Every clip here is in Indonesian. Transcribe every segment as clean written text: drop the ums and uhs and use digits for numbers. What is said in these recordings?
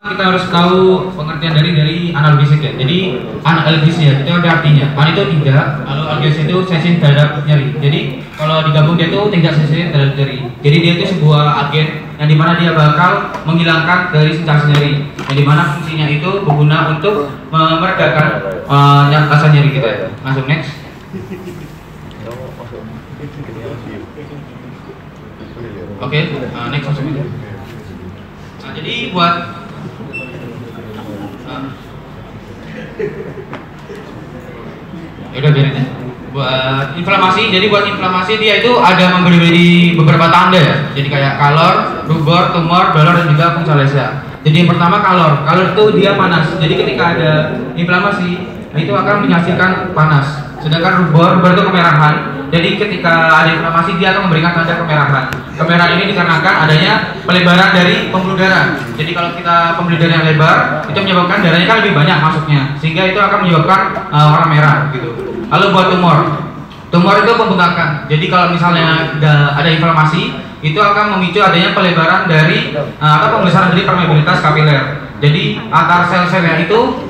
Kita harus tahu pengertian dari analgesia ya. Jadi analgesia itu ada artinya. An itu tidak, lalu analgesia itu sensasi terhadap nyeri. Jadi kalau digabung dia itu tidak sensasi terhadap nyeri. Jadi dia itu sebuah agen yang dimana dia bakal menghilangkan dari sensasi nyeri. Yang dimana fungsinya itu berguna untuk meredakan rasa nyeri kita ya. Langsung next. Oke, next langsung. Nah, jadi buat udah biarin ya. Buat inflamasi, jadi buat inflamasi dia itu ada memberi beberapa tanda ya. Jadi kayak kalor, rubor, tumor, dolor dan juga fungsiolesa. Jadi yang pertama kalor itu dia panas. Jadi ketika ada inflamasi itu akan menyaksikan panas. Sedangkan rubor itu kemerahan. Jadi ketika ada inflamasi dia akan memberikan tanda kemerahan. Kemerahan ini dikarenakan adanya pelebaran dari pembuluh darah. Jadi kalau kita pembuluh darah yang lebar, itu menyebabkan darahnya kan lebih banyak masuknya, sehingga itu akan menyebabkan warna merah gitu. Lalu buat tumor itu pembengkakan. Jadi kalau misalnya ada inflamasi, itu akan memicu adanya pelebaran dari atau pembesaran dari permeabilitas kapiler. Jadi antar sel-selnya itu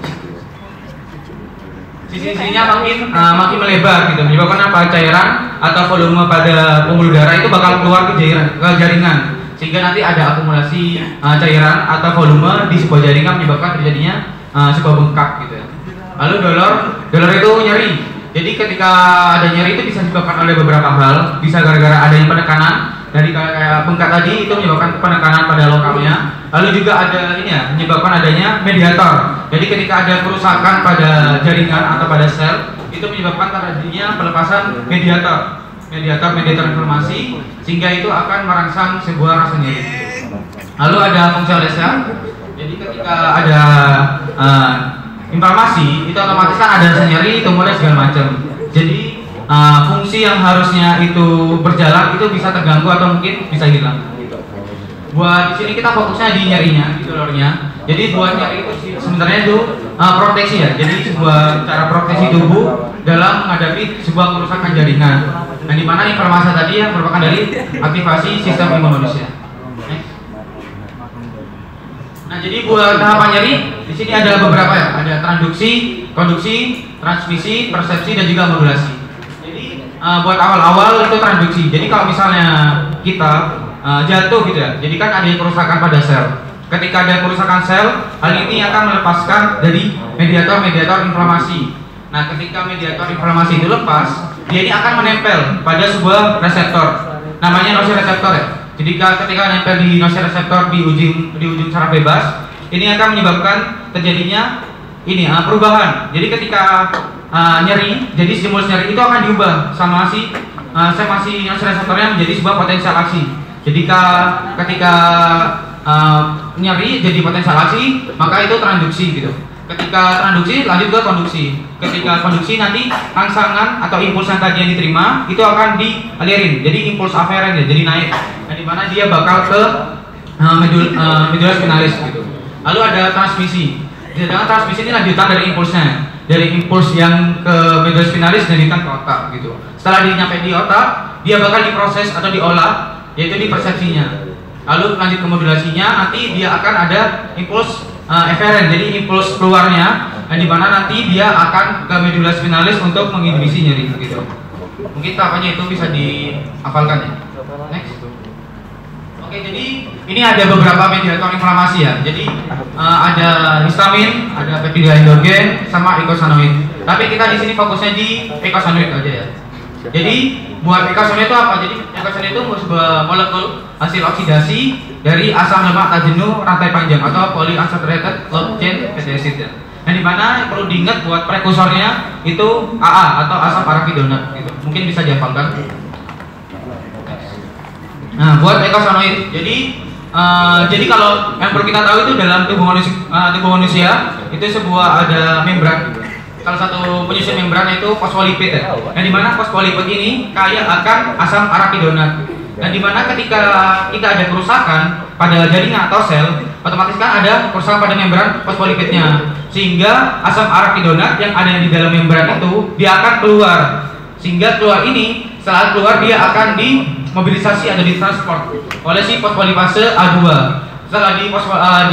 sisi-sisinya makin melebar gitu, menyebabkan apa, cairan atau volume pada pembuluh darah itu bakal keluar ke jaringan, sehingga nanti ada akumulasi cairan atau volume di sebuah jaringan menyebabkan terjadinya sebuah bengkak gitu ya. Lalu dolor itu nyeri. Jadi ketika ada nyeri itu bisa disebabkan oleh beberapa hal, bisa gara-gara adanya penekanan. Dari kayak bengkak tadi itu menyebabkan penekanan pada lokalnya. Lalu juga ada ini ya, menyebabkan adanya mediator. Jadi ketika ada kerusakan pada jaringan atau pada sel, itu menyebabkan terjadinya pelepasan mediator inflamasi, sehingga itu akan merangsang sebuah rasa nyeri. Lalu ada fungsiolesa. Jadi ketika ada inflamasi, itu otomatis kan ada rasa nyeri, tumornya segala macam. Jadi fungsi yang harusnya itu berjalan itu bisa terganggu atau mungkin bisa hilang. Buat di sini kita fokusnya di nyerinya, di dolornya. Jadi buat nyeri itu sebenarnya itu proteksi ya. Jadi sebuah cara proteksi tubuh dalam menghadapi sebuah kerusakan jaringan. Nah, di mana inflamasi tadi yang merupakan dari aktivasi sistem imun manusia. Nah, jadi buat tahapan nyeri di sini ada beberapa ya. Ada transduksi, konduksi, transmisi, persepsi dan juga modulasi. Buat awal-awal itu transduksi. Jadi kalau misalnya kita jatuh gitu ya, jadi kan ada kerusakan pada sel. Ketika ada kerusakan sel, hal ini akan melepaskan dari mediator inflamasi. Nah, ketika mediator inflamasi itu lepas, dia ini akan menempel pada sebuah reseptor, namanya nociceptor ya. Jadi ketika nempel di nociceptor di ujung saraf bebas, ini akan menyebabkan terjadinya ini perubahan. Jadi ketika nyeri, jadi stimulus nyeri itu akan diubah sama si nociceptornya menjadi sebuah potensial aksi. Jadi ketika nyeri jadi potensial aksi, maka itu transduksi gitu. Ketika transduksi lanjut ke konduksi. Ketika konduksi nanti rangsangan atau impuls yang tadi yang diterima itu akan dialirin. Jadi impuls aferen ya, jadi naik. Nah, di mana dia bakal ke medulla spinalis gitu. Lalu ada transmisi. Sedangkan transmisi ini lanjutan dari impulsnya. Dari impuls yang ke medulla spinalis dilanjutkan ke otak gitu. Setelah nyampe di otak, dia bakal diproses atau diolah, yaitu di persepsinya. Lalu lanjut ke modulasinya, nanti dia akan ada impuls eferen, jadi impuls keluarnya, di mana nanti dia akan ke medulla spinalis untuk menginhibisi nyeri gitu. Mungkin tahapannya itu bisa dihafalkan ya. Next. Oke, jadi ini ada beberapa mediator inflamasi ya. Jadi ada histamin, ada peptida endogen, sama eikosanoid. Tapi kita di sini fokusnya di eikosanoid aja ya. Jadi buat eikosanoid itu apa? Jadi eikosanoid itu sebuah molekul hasil oksidasi dari asam lemak tak jenuh rantai panjang atau polyunsaturated long chain fatty acid ya. Nah, di mana perlu diingat buat prekursornya itu AA atau asam arachidonat gitu. Mungkin bisa dihafalkan. Nah, buat eikosanoid. Jadi kalau yang perlu kita tahu itu dalam tubuh manusia itu sebuah ada membran. Salah satu penyusun membran itu fosfolipid ya. Nah, di mana fosfolipid ini kaya akan asam arachidonat. Nah, di mana ketika kita ada kerusakan pada jaringan atau sel, otomatis kan ada kerusakan pada membran fosfolipidnya, sehingga asam arachidonat yang ada di dalam membran itu dia akan keluar, sehingga keluar ini setelah keluar dia akan dimobilisasi atau ditransport oleh si fosfolipase A2, setelah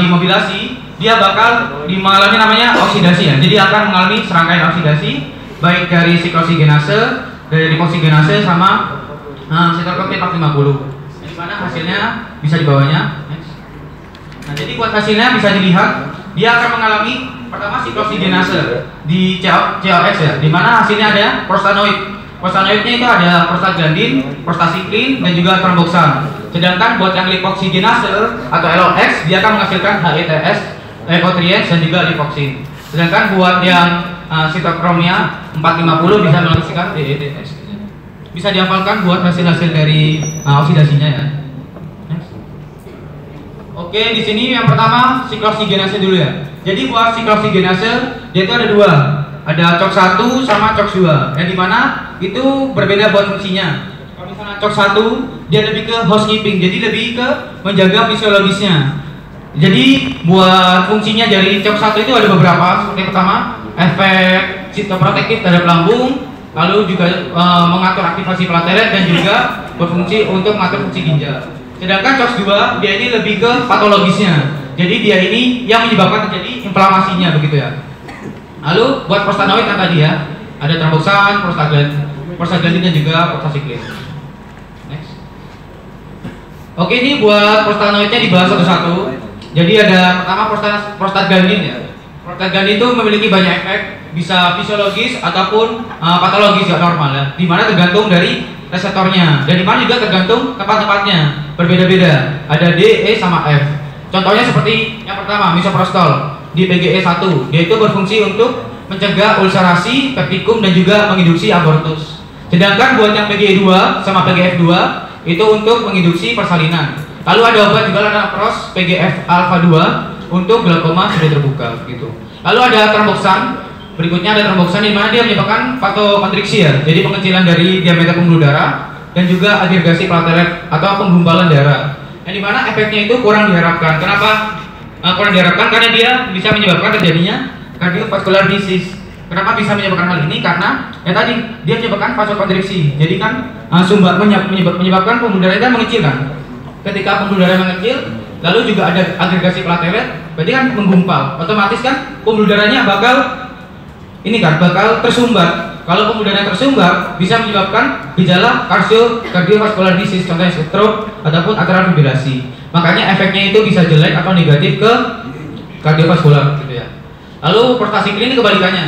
dimobilasi, dia bakal mengalami namanya oksidasi ya. Jadi akan mengalami serangkaian oksidasi baik dari sikloksigenase, dari lipoksigenase sama sitokin 450. Di mana hasilnya bisa dibawanya. Nah, jadi buat hasilnya bisa dilihat, dia akan mengalami pertama sikloksigenase di COX ya, di mana hasilnya ada prostanoid. Prostanoidnya itu ada prostaglandin, prostasiklin, dan juga tromboksan. Sedangkan buat yang lipoksigenase atau LOX, dia akan menghasilkan HETS, leukotriens, dan juga lipoksin. Sedangkan buat yang sitokromia 450 bisa menghasilkan DETS. Bisa dihafalkan buat hasil-hasil dari oksidasinya ya. Oke, di sini yang pertama sikloksigenase dulu ya. Jadi buat sikloksigenase dia itu ada dua, ada COX-1 sama COX-2. Yang dimana itu berbeda buat fungsinya. Kalau misalnya COX-1 dia lebih ke housekeeping, jadi lebih ke menjaga fisiologisnya. Jadi buat fungsinya dari COX-1 itu ada beberapa. Seperti pertama, efek sitoprotektif terhadap lambung, lalu juga mengatur aktivasi platelet dan juga berfungsi untuk mengatur fungsi ginjal. Sedangkan COX-2 dia ini lebih ke patologisnya. Jadi dia ini yang menyebabkan terjadi inflamasinya begitu ya. Lalu buat prostanoid yang tadi ya, ada tromboksan, prostaglandin dan juga prostasiklin. Next. Oke, ini buat prostanoidnya dibahas satu-satu. Jadi ada pertama prostaglandin ya. Prostaglandin itu memiliki banyak efek, bisa fisiologis ataupun patologis ya, normal ya. Dimana tergantung dari reseptornya dan dimana juga tergantung tempat-tempatnya berbeda-beda. Ada D, E sama F. Contohnya seperti yang pertama misoprostol di PGE1, dia itu berfungsi untuk mencegah ulcerasi, peptikum dan juga menginduksi abortus. Sedangkan buat yang PGE2 sama PGF2 itu untuk menginduksi persalinan. Lalu ada obat juga lanapros PGF alpha 2 untuk glaukoma sudah terbuka gitu. Lalu ada tromboksan. Berikutnya ada tromboksan di mana dia menyebabkan vasokonstriksi ya. Jadi pengecilan dari diameter pembuluh darah dan juga agregasi platelet atau penggumpalan darah. Yang dimana efeknya itu kurang diharapkan. Kenapa kurang diharapkan? Karena dia bisa menyebabkan terjadinya cardiovascular disease. Kenapa bisa menyebabkan hal ini? Karena ya tadi dia menyebabkan vasokonstriksi. Jadi kan menyebabkan pembuluh darah itu mengecil kan. Ketika pembuluh darah mengecil, lalu juga ada agregasi platelet, berarti kan menggumpal. Otomatis kan pembuluh darahnya bakal tersumbat. Kalau pembuluh darah tersumbat bisa menyebabkan gejala cardiovascular disease, contohnya stroke ataupun atrial fibrilasi. Makanya efeknya itu bisa jelek atau negatif ke kardiovaskular gitu ya. Lalu prostasiklin ini kebalikannya.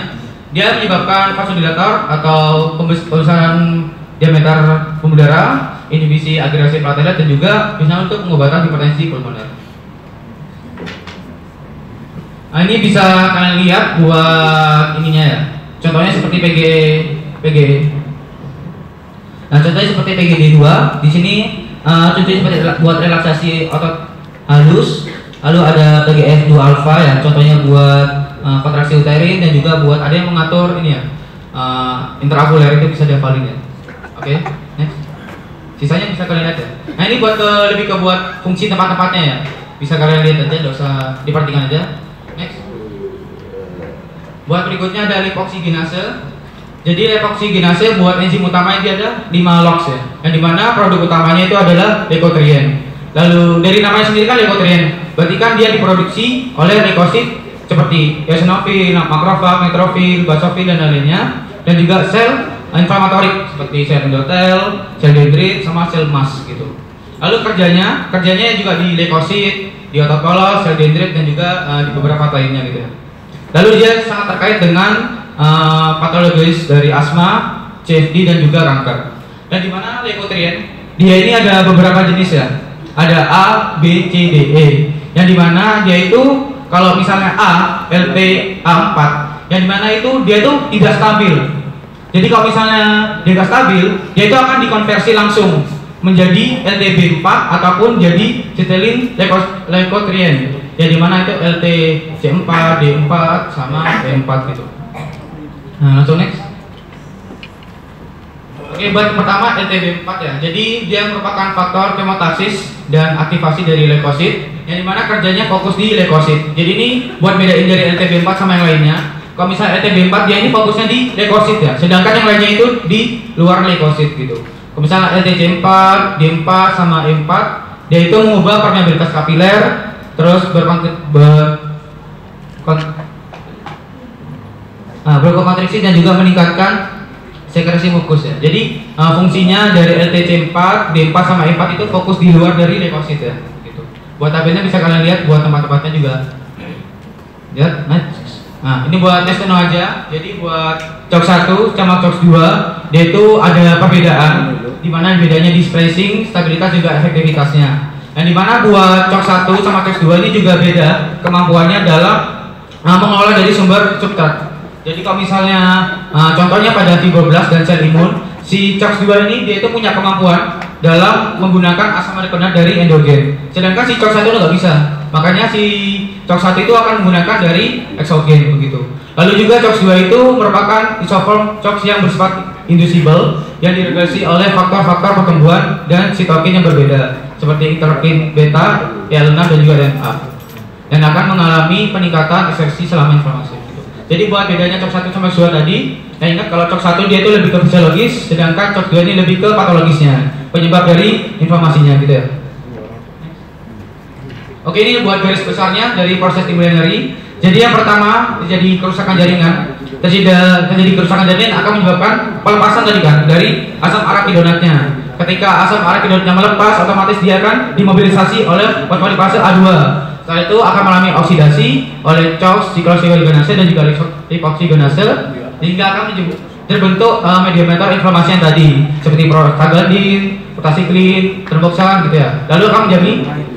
Dia menyebabkan vasodilator atau pembesaran diameter pembuluh darah, inhibisi agregasi platelet dan juga bisa untuk pengobatan hipertensi pulmoner. Nah, ini bisa kalian lihat buat ininya ya. Contohnya seperti PGE. Nah, contohnya seperti PGD2. Di sini contohnya seperti buat relaksasi otot halus. Lalu ada PGF2 alpha ya. Contohnya buat kontraksi uterin dan juga buat ada yang mengatur ini ya. Intraokuler itu bisa dihafalin ya. Oke, next. Sisanya bisa kalian lihat ya. Nah, ini buat lebih ke buat fungsi tempat-tempatnya ya. Bisa kalian lihat aja, enggak usah diperhatikan aja. Next. Buat berikutnya ada lipoksigenase. Jadi lipoksigenase buat enzim utamanya dia ada 5 LOX ya. Yang dimana produk utamanya itu adalah leukotrien. Lalu dari namanya sendiri kan leukotrien, berarti kan dia diproduksi oleh leukosit seperti eosinofil, makrofag, neutrofil, basofil dan lainnya, dan juga sel inflamatorik seperti sel endotel, sel dendrit sama sel emas gitu. Lalu kerjanya juga di leukosit, di otot polos, sel dendrit dan juga di beberapa lainnya gitu ya. Lalu dia sangat terkait dengan patologis dari asma, CFD dan juga kanker. Dan di mana leukotrien? Dia ini ada beberapa jenis ya. Ada A, B, C, D, E. Yang dimana dia itu kalau misalnya A, LP A4, yang dimana itu dia itu tidak stabil. Jadi kalau misalnya dia tidak stabil, dia itu akan dikonversi langsung menjadi LTB4 ataupun jadi citilin leukotrien. Yang dimana itu LTC4, D4 sama D4 gitu. Nah, langsung next. Oke, buat pertama LTB4 ya. Jadi dia merupakan faktor kemotasis dan aktivasi dari leukosit, yang dimana kerjanya fokus di leukosit. Jadi ini buat bedain dari LTB4 sama yang lainnya. Kalau misalnya LTB4 dia ini fokusnya di leukosit ya, sedangkan yang lainnya itu di luar leukosit gitu. Kalau misalnya LTC4, D4 sama E4, dia itu mengubah permeabilitas kapiler, terus berkonstriksi dan juga meningkatkan sekresi mukus ya. Jadi fungsinya dari LTC4, D4 sama E4 itu fokus di luar dari leukosit ya. Gitu. Buat tabelnya bisa kalian lihat, buat tempat-tempatnya juga. Lihat, nah ini buat tes penuh aja. Jadi buat CHOX 1 sama CHOX 2 dia itu ada perbedaan, dimana bedanya di spacing, stabilitas juga efektivitasnya. Dan dimana buat CHOX 1 sama CHOX 2 ini juga beda kemampuannya dalam mengolah dari sumber substrat. Jadi kalau misalnya contohnya pada fibroblast dan sel imun, si CHOX 2 ini dia itu punya kemampuan dalam menggunakan asam rekonat dari endogen. Sedangkan si CHOX 1 nggak bisa. Makanya si CHOX 1 itu akan menggunakan dari eksogen begitu. Lalu juga CHOX 2 itu merupakan isoform CHOX yang bersifat inducible yang diregulasi oleh faktor-faktor pertumbuhan dan sitokin yang berbeda seperti interleukin beta, IL-6 dan juga DNA, dan akan mengalami peningkatan ekspresi selama inflamasi. Gitu. Jadi buat bedanya CHOX 1 sama CHOX 2 tadi, ingat kalau CHOX 1 dia itu lebih ke fisiologis, sedangkan CHOX 2 ini lebih ke patologisnya, penyebab dari inflamasinya gitu ya. Oke, ini buat garis besarnya dari proses timulinary. Jadi yang pertama terjadi kerusakan jaringan. Terjadi kerusakan jaringan akan menyebabkan pelepasan tadi kan dari asam arakidonatnya. Ketika asam arakidonatnya melepas, otomatis dia akan dimobilisasi oleh fosfolipase A2. Setelah itu akan mengalami oksidasi oleh CHOX, siklooksidonase dan juga lipooksidonase, sehingga akan terbentuk mediator inflamasi yang tadi seperti prostaglandin, prostasiklin, terboxan gitu ya. Lalu akan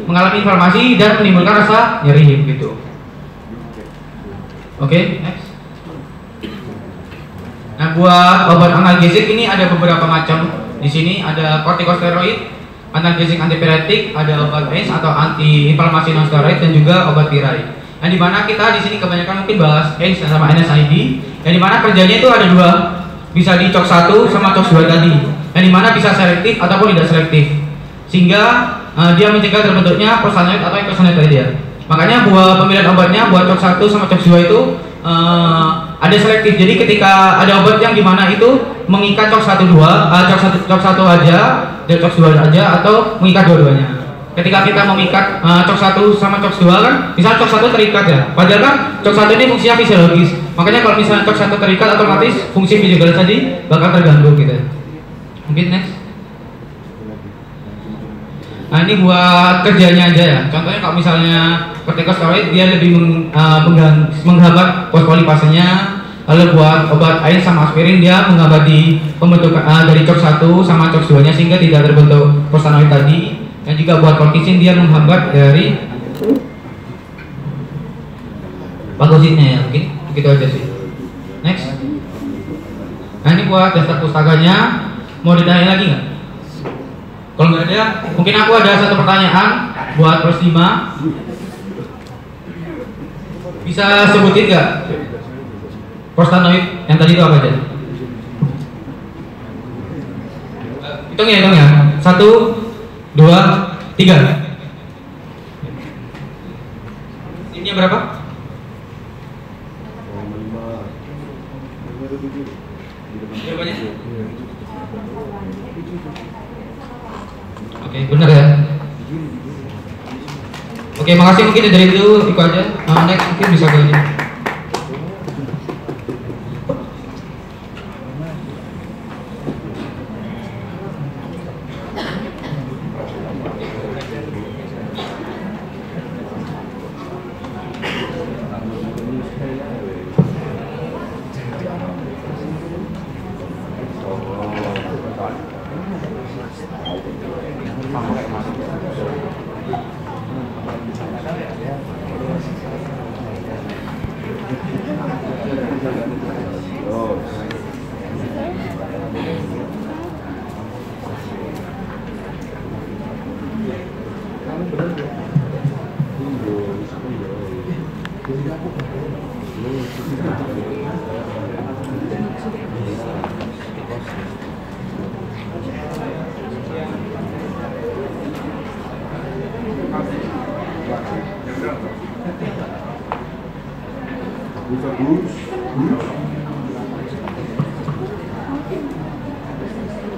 mengalami inflamasi dan menimbulkan rasa nyeri gitu. Oke, next. Nah, buat obat analgesik ini ada beberapa macam. Di sini ada kortikosteroid, analgesik antipiretik, ada obat ACE atau anti-inflamasi non-steroid dan juga obat tirai. Yang dimana kita di sini kebanyakan mungkin bahas ACE sama NSAID. Yang dimana kerjanya itu ada dua, bisa di CHOX 1 sama CHOX 2 tadi. Yang dimana bisa selektif ataupun tidak selektif, sehingga dia mencegah terbentuknya prostanoid atau eicosanoid tadi ya. Makanya buat pemilihan obatnya buat CHOX 1 sama CHOX 2 itu ada selektif. Jadi ketika ada obat yang dimana itu mengikat CHOX 1 aja, dan CHOX 2 aja atau mengikat dua-duanya. Ketika kita mengikat CHOX 1 sama CHOX 2 kan, misalnya CHOX 1 terikat ya. Padahal kan CHOX 1 ini fungsinya fisiologis. Makanya kalau misalnya CHOX 1 terikat, otomatis fungsi fisiologis tadi bakal terganggu gitu. Mungkin next. Nah, ini buat kerjanya aja ya. Contohnya kalau misalnya kortikosteroid dia lebih menghambat fosfolipasenya. Lalu buat obat ACE sama aspirin dia menghambat di pembentukan dari CHOX 1 sama CHOX 2 nya sehingga tidak terbentuk prostanoid tadi. Dan juga buat colchicine dia menghambat dari pagositnya ya. Mungkin begitu aja sih. Next. Nah, ini buat daftar pustakanya. Mau ditanya lagi nggak? Kalau nggak ada, mungkin aku ada satu pertanyaan buat Pros 5. Bisa sebutin nggak prostanoid yang tadi itu apa aja? Hitung ya. 1, 2, 3. Ini berapa? Berapanya? Oke, benar ya. Oke, makasih, mungkin dari itu aja. Next mungkin bisa ke ini.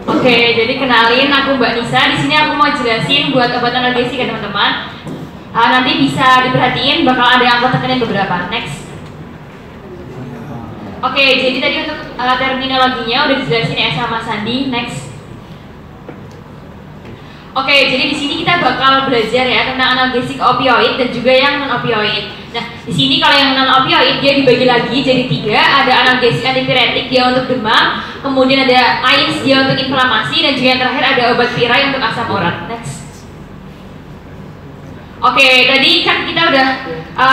Oke, jadi kenalin aku Mbak Nisa. Di sini aku mau jelasin buat obat analgesik ya teman-teman. nanti bisa diperhatiin bakal ada angka tekanan beberapa. Next. Oke, jadi tadi untuk terminologinya udah dijelasin ya sama Sandi. Next. Oke, jadi di sini kita bakal belajar ya tentang analgesik opioid dan juga yang non opioid. Nah, di sini kalau yang non opioid dia dibagi lagi jadi 3, ada analgesik antipiretik dia untuk demam, kemudian ada AINS dia untuk inflamasi, dan juga yang terakhir ada obat viral untuk asam urat. Next. Oke, tadi kan kita udah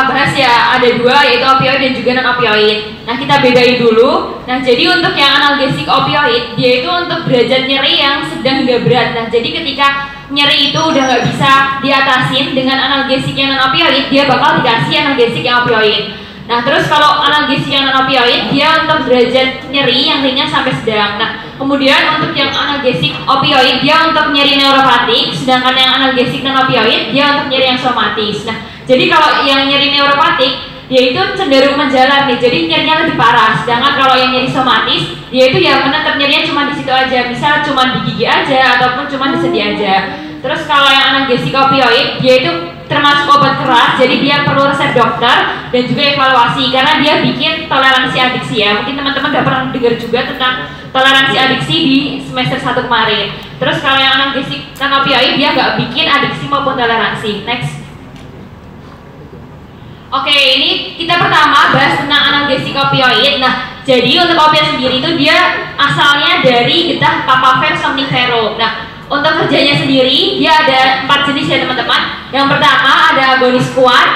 bahas ya ada 2 yaitu opioid dan juga non opioid. Nah, kita bedain dulu. Nah, jadi untuk yang analgesik opioid dia itu untuk derajat nyeri yang sedang hingga berat. Nah, jadi ketika nyeri itu udah nggak bisa diatasin dengan analgesik yang non opioid, dia bakal dikasih analgesik yang opioid. Nah, terus kalau analgesik yang non opioid dia untuk derajat nyeri yang ringan sampai sedang. Nah, kemudian untuk yang analgesik opioid dia untuk nyeri neuropatik, sedangkan yang analgesik non opioid dia untuk nyeri yang somatis. Nah, jadi kalau yang nyeri neuropatik dia itu cenderung menjalar nih, jadi nyerinya lebih parah. Sedangkan kalau yang nyeri somatis dia itu ya menetap nyerinya cuma di situ aja, misal cuma di gigi aja ataupun cuma di sendi aja. Terus kalau yang analgesik opioid dia itu termasuk obat keras, jadi dia perlu resep dokter dan juga evaluasi karena dia bikin toleransi adiksi ya. Mungkin teman-teman udah pernah dengar juga tentang toleransi adiksi di semester 1 kemarin. Terus kalau yang analgesik non opioid dia nggak bikin adiksi maupun toleransi. Next. Oke, ini kita pertama bahas tentang analgesik opioid. Nah, jadi untuk opioid sendiri itu dia asalnya dari getah papaver somnifero. Nah, untuk kerjanya sendiri dia ada 4 jenis ya teman-teman. Yang pertama ada agonis kuat,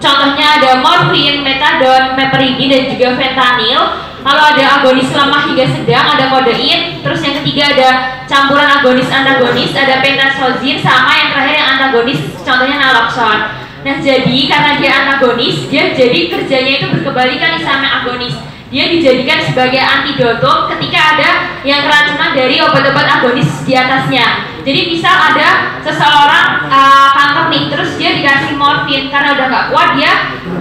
contohnya ada morfin, metadon, meperidin dan juga fentanyl. Lalu ada agonis lemah hingga sedang, ada kodein. Terus yang ketiga ada campuran agonis antagonis, ada pentazocin, sama yang terakhir yang antagonis, contohnya naloxone. Nah, jadi karena dia antagonis, dia jadi kerjanya itu berkebalikan sama agonis. Dia dijadikan sebagai antidotum ketika ada yang keracunan dari obat-obat agonis di atasnya. Jadi misal ada seseorang kanker nih, terus dia dikasih morfin karena udah nggak kuat dia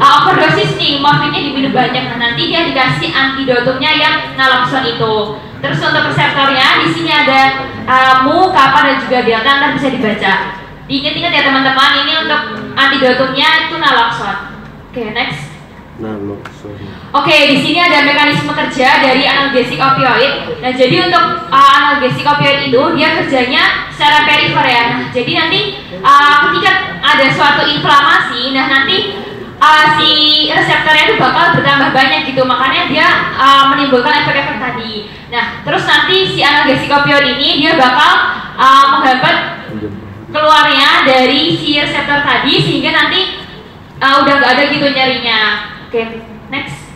overdosis nih, morfinnya diminum banyak. Nah, nanti dia dikasih antidotumnya yang naloxone itu. Terus untuk reseptornya di sini ada mu, kappa dan juga delta, nanti bisa dibaca. Diingat-ingat ya teman-teman, ini untuk antidotumnya itu naloxone. Oke, next. Oke, di sini ada mekanisme kerja dari analgesik opioid. Nah, jadi untuk analgesik opioid itu dia kerjanya secara perifer ya. Nah, jadi nanti ketika ada suatu inflamasi, nah nanti si reseptornya itu bakal bertambah banyak gitu. Makanya dia menimbulkan efek-efek tadi. Nah, terus nanti si analgesik opioid ini dia bakal menghambat keluarnya dari si reseptor tadi sehingga nanti udah nggak ada gitu nyerinya. Oke, next.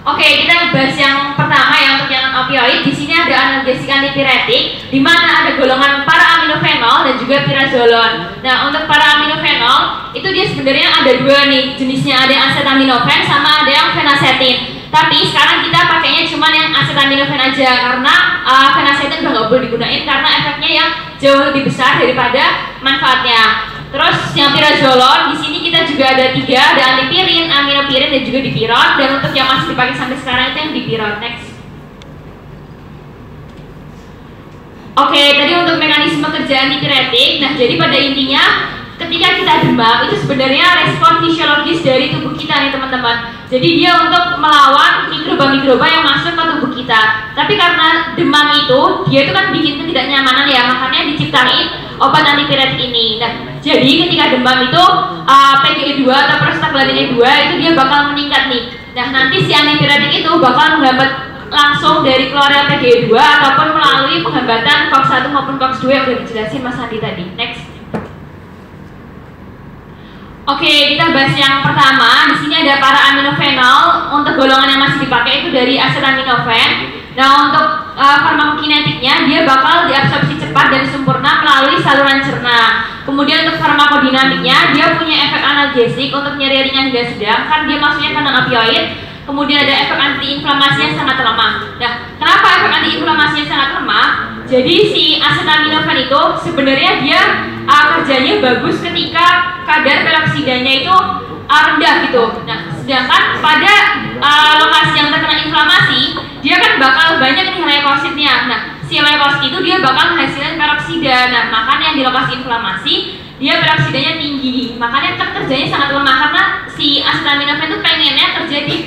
Oke, kita bahas yang pertama ya untuk yang opioid. Di sini ada analgesik antipiretik, di mana ada golongan para-aminofenol dan juga pirazolon. Nah, untuk para-aminofenol itu dia sebenarnya ada 2 nih jenisnya, ada yang acetaminophen sama ada yang fenacetin. Tapi sekarang kita pakainya cuma yang acetaminophen aja karena fenacetin udah nggak boleh digunain karena efeknya yang jauh lebih besar daripada manfaatnya. Terus yang pirazolon di sini kita juga ada 3, ada antipirin, aminopirin dan juga dipiron. Dan untuk yang masih dipakai sampai sekarang itu yang dipiron. Next. Oke, tadi untuk mekanisme kerja antipiretik. Nah, jadi pada intinya ketika kita demam itu sebenarnya respon fisiologis dari tubuh kita nih teman-teman. Jadi dia untuk melawan mikroba-mikroba yang masuk ke tubuh kita. Tapi karena demam itu dia itu kan bikin ketidaknyamanan ya, makanya diciptain obat antipiretik ini. Nah, jadi ketika demam itu PGE2 atau prostaglandin E2 itu dia bakal meningkat nih. Nah, nanti si antipiretik itu bakal menghambat langsung dari keluarnya PGE2 ataupun melalui penghambatan COX-1 maupun COX-2 yang udah dijelasin Mas Andi tadi. Next. Oke, kita bahas yang pertama. Di sini ada para-aminofenol. Untuk golongan yang masih dipakai itu dari acetaminophen. Nah, untuk farmakokinetiknya dia bakal diabsorpsi cepat dan sempurna melalui saluran cerna. Kemudian untuk farmakodinamiknya dia punya efek analgesik untuk nyeri ringan hingga sedang, kan dia maksudnya kan non-opioid. Kemudian ada efek antiinflamasi yang sangat lemah. Nah, kenapa efek antiinflamasi yang sangat lemah? Jadi si acetaminophen itu sebenarnya dia kerjanya bagus ketika kadar peroksidanya itu rendah gitu. Nah, sedangkan pada lokasi yang terkena inflamasi, dia kan bakal banyak nih leukositnya. Nah, si leukosit itu dia bakal menghasilkan peroksida. Nah, makanya di lokasi inflamasi dia peroksidanya tinggi, makanya kerjanya sangat lemah karena si acetaminophen itu pengennya kerja di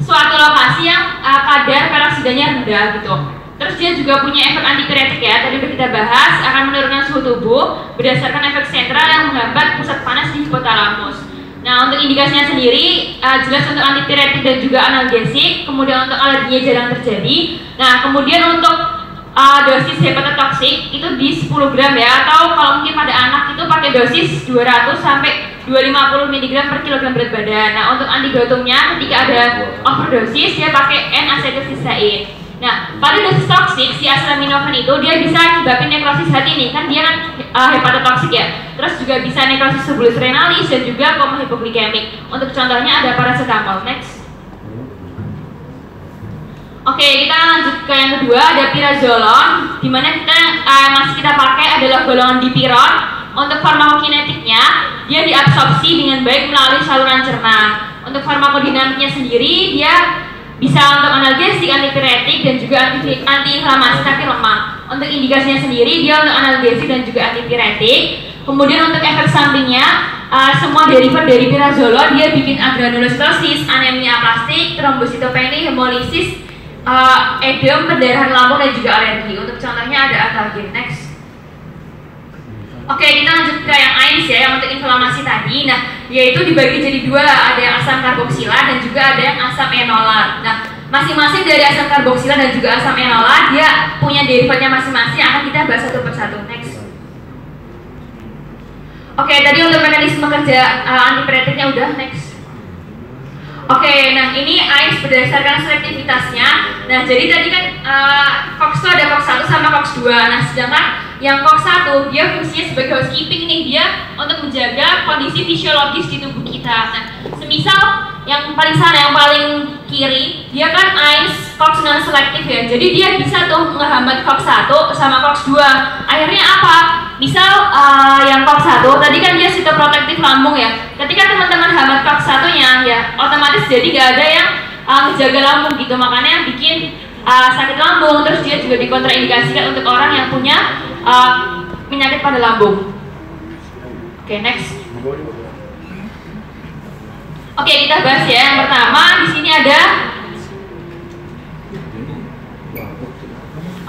suatu lokasi yang kadar peroksidanya rendah gitu. Terus dia juga punya efek antipiretik ya, tadi udah kita bahas, akan menurunkan suhu tubuh berdasarkan efek sentral yang menghambat pusat panas di hipotalamus. Nah, untuk indikasinya sendiri, jelas untuk antipiretik dan juga analgesik, kemudian untuk alerginya jarang terjadi. Nah, kemudian untuk dosis hepatotoksik itu di 10 gram ya, atau kalau mungkin pada anak itu pakai dosis 200 sampai 250 mg per kilogram berat badan. Nah, untuk antidotumnya ketika ada overdosis dia pakai N-asetilsistein. Nah, pada dosis toksik si acetaminophen itu dia bisa menyebabkan nekrosis hati nih, kan dia kan hepatotoksik ya. Terus juga bisa nekrosis tubulus renalis dan juga koma hipoglikemik. Untuk contohnya ada paracetamol. Next. Oke, kita lanjut ke yang kedua, ada pirazolon, dimana kita masih kita pakai adalah golongan dipiron. Untuk farmakokinetiknya, dia diabsorpsi dengan baik melalui saluran cerna. Untuk farmakodinamiknya sendiri, dia bisa untuk analgesik, antipiretik, dan juga antiinflamasi tapi lemah. Untuk indikasinya sendiri, dia untuk analgesik dan juga antipiretik. Kemudian untuk efek sampingnya, semua derivat dari pirazolon, dia bikin agranulositosis, anemia aplastik, trombositopeni, hemolisis, edem, perdarahan lambung, dan juga alergi. Untuk contohnya ada atalgin. Next. Oke, kita lanjut ke yang AINS ya, yang untuk inflamasi tadi. Nah, yaitu dibagi jadi dua, ada yang asam karboksila dan juga ada yang asam enolat. Nah, masing-masing dari asam karboksila dan juga asam enolat dia punya derivatnya masing-masing, akan kita bahas satu persatu. Next. Oke, tadi untuk mekanisme kerja antipiretiknya udah. Next. Oke, nah ini AINS berdasarkan selektivitasnya. Nah, jadi tadi kan COX itu ada COX-1 sama COX-2. Nah, sedangkan yang COX-1 dia fungsinya sebagai housekeeping nih, dia untuk menjaga kondisi fisiologis di tubuh kita. Nah, semisal yang paling sana, yang paling kiri, dia kan AINS COX non selektif ya. Jadi dia bisa tuh menghambat COX-1 sama COX-2. Akhirnya apa? Misal yang COX-1 tadi kan dia sitoprotektif lambung ya. Ketika teman-teman hambat COX-1-nya ya otomatis jadi gak ada yang menjaga lambung gitu, makanya bikin sakit lambung. Terus dia juga dikontraindikasikan untuk orang yang punya penyakit pada lambung. Oke, next. Oke, kita bahas ya. Yang pertama di sini ada.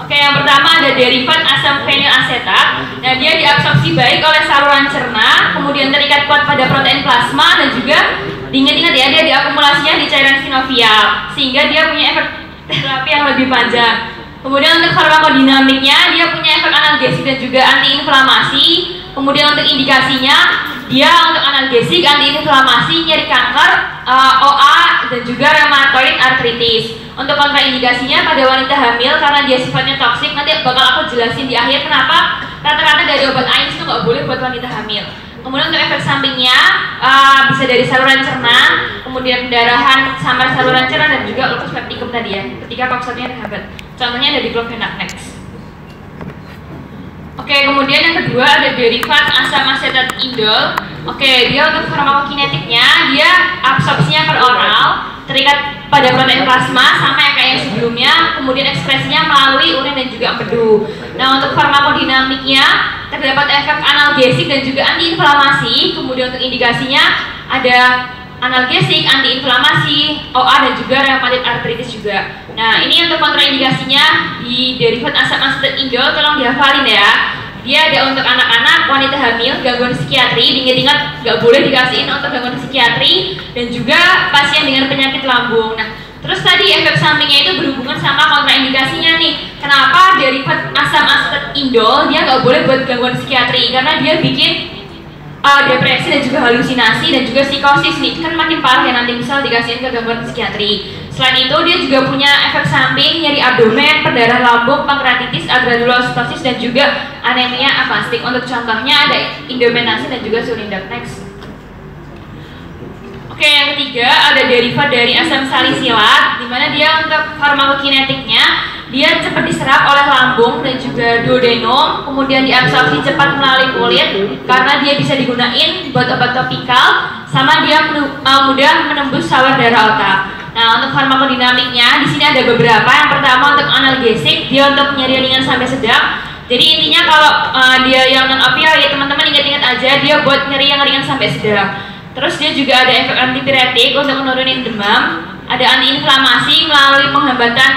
Oke, yang pertama ada derivat asam fenilasetat. Nah, dia diabsorpsi baik oleh saluran cerna, kemudian terikat kuat pada protein plasma dan juga diingat-ingat ya, dia diakumulasinya di cairan sinovial sehingga dia punya efek terapi yang lebih panjang. Kemudian untuk farmakodinamiknya, dia punya efek analgesik dan juga antiinflamasi. Kemudian untuk indikasinya, dia untuk analgesik, antiinflamasi, nyeri kanker, OA, dan juga rheumatoid arthritis. Untuk kontraindikasinya pada wanita hamil karena dia sifatnya toksik, nanti bakal aku jelasin di akhir kenapa rata-rata dari obat AINS itu nggak boleh buat wanita hamil. Kemudian untuk efek sampingnya bisa dari saluran cerna, kemudian pendarahan samar saluran cerna dan juga lupus peptikum tadi ya, ketika COX-1-nya terhambat. Contohnya ada diclofenac. Next. Oke, kemudian yang kedua ada derivat asam asetat indol. Oke, dia untuk farmakokinetiknya, dia absorpsinya per oral, terikat pada protein plasma sama yang kayak yang sebelumnya, kemudian ekspresinya melalui urin dan juga empedu. Nah, untuk farmakodinamiknya terdapat efek analgesik dan juga antiinflamasi. Kemudian untuk indikasinya ada analgesik, antiinflamasi, OA dan juga rheumatoid arthritis juga. Nah, ini untuk kontraindikasinya di derivat asam asetat indol, tolong dihafalin ya. Dia ada untuk anak-anak, wanita hamil, gangguan psikiatri, diingat-ingat nggak boleh dikasihin untuk gangguan psikiatri, dan juga pasien dengan penyakit lambung. Nah, terus tadi efek sampingnya itu berhubungan sama kontraindikasinya nih. Kenapa derivat asam asetat indol dia nggak boleh buat gangguan psikiatri? Karena dia bikin depresi dan juga halusinasi dan juga psikosis nih, kan makin parah ya nanti misal dikasihin ke gangguan psikiatri. Selain itu dia juga punya efek samping nyeri abdomen, perdarahan lambung, pankreatitis, agranulositosis dan juga anemia aplastik. Untuk contohnya ada indominasi dan juga surindak. Next. Oke, yang ketiga ada derivat dari asam salisilat, di mana dia untuk farmakokinetiknya dia cepat diserap oleh lambung dan juga duodenum, kemudian diabsorpsi cepat melalui kulit karena dia bisa digunain buat obat topikal, sama dia mudah menembus saluran darah otak. Nah, untuk farmakodinamiknya di sini ada beberapa. Yang pertama untuk analgesik, dia untuk nyeri ringan sampai sedang. jadi intinya kalau dia yang non opioid, teman-teman ingat-ingat aja dia buat nyeri yang ringan sampai sedang. Terus dia juga ada efek antipiretik untuk menurunin demam, ada antiinflamasi melalui penghambatan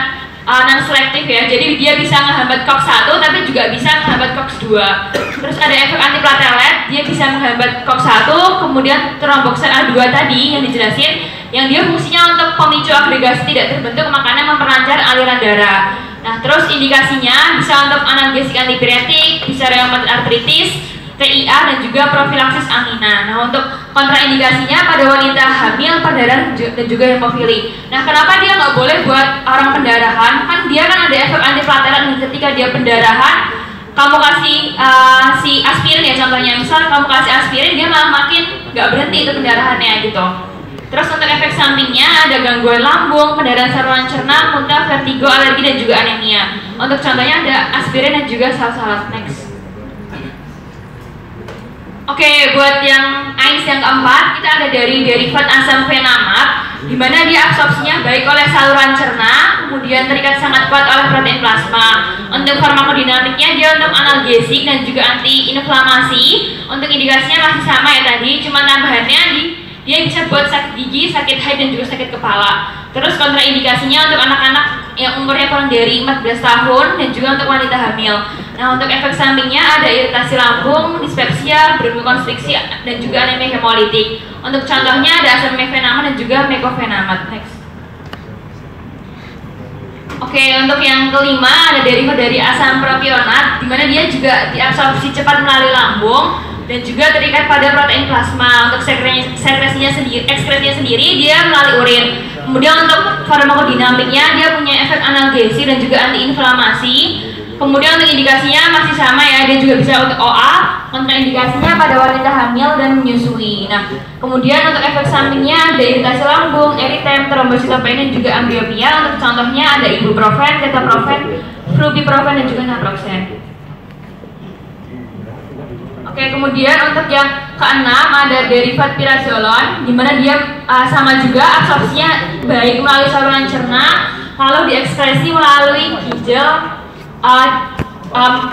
non selektif ya, jadi dia bisa menghambat COX-1 tapi juga bisa menghambat COX-2. Terus ada efek antiplatelet, dia bisa menghambat COX-1, kemudian tromboksin A2 tadi yang dijelasin, yang dia fungsinya untuk pemicu agregasi tidak terbentuk, makanya memperlancar aliran darah. Nah, terus indikasinya bisa untuk analgesik antipiretik, bisa rheumatoid arthritis, TIA, dan juga profilaksis angina. Nah, untuk kontraindikasinya pada wanita hamil, perdarahan, dan juga hemofili. Nah, kenapa dia nggak boleh buat orang pendarahan? Kan dia kan ada efek antiplatelet ketika dia pendarahan. Kamu kasih si aspirin ya contohnya, misal kamu kasih aspirin, dia malah makin nggak berhenti itu pendarahannya gitu. Terus untuk efek sampingnya ada gangguan lambung, pendarahan saluran cerna, muntah, vertigo, alergi, dan juga anemia. Untuk contohnya ada aspirin dan juga salsalate. Next. Oke, buat yang AINS yang keempat, kita ada dari derivat asam fenamat, di mana dia absorpsinya baik oleh saluran cerna, kemudian terikat sangat kuat oleh protein plasma. Untuk farmakodinamiknya dia untuk analgesik dan juga antiinflamasi. Untuk indikasinya masih sama ya tadi, cuma tambahannya dia bisa buat sakit gigi, sakit haid, dan juga sakit kepala. Terus kontraindikasinya untuk anak-anak yang umurnya kurang dari 14 tahun dan juga untuk wanita hamil. Nah, untuk efek sampingnya ada iritasi lambung, dispepsia, bronkokonstriksi, dan juga anemia hemolitik. Untuk contohnya ada asam mefenamat dan juga mekofenamat. Next. Oke, untuk yang kelima ada derivat dari asam propionat, di mana dia juga diabsorpsi cepat melalui lambung dan juga terikat pada protein plasma. Untuk ekskresinya sendiri dia melalui urin. Kemudian untuk farmakodinamiknya dia punya efek analgesi dan juga antiinflamasi. Kemudian untuk indikasinya masih sama ya, dia juga bisa untuk OA, kontraindikasinya pada wanita hamil dan menyusui. Nah, kemudian untuk efek sampingnya ada iritasi lambung, eritem, trombositopenia, dan juga ambliopia. Untuk contohnya ada ibuprofen, ketoprofen, flubiprofen, dan juga naproxen. Oke, kemudian untuk yang keenam ada derivat pirazolon, di mana dia sama juga absorpsinya baik melalui saluran cerna, lalu diekskresi melalui ginjal,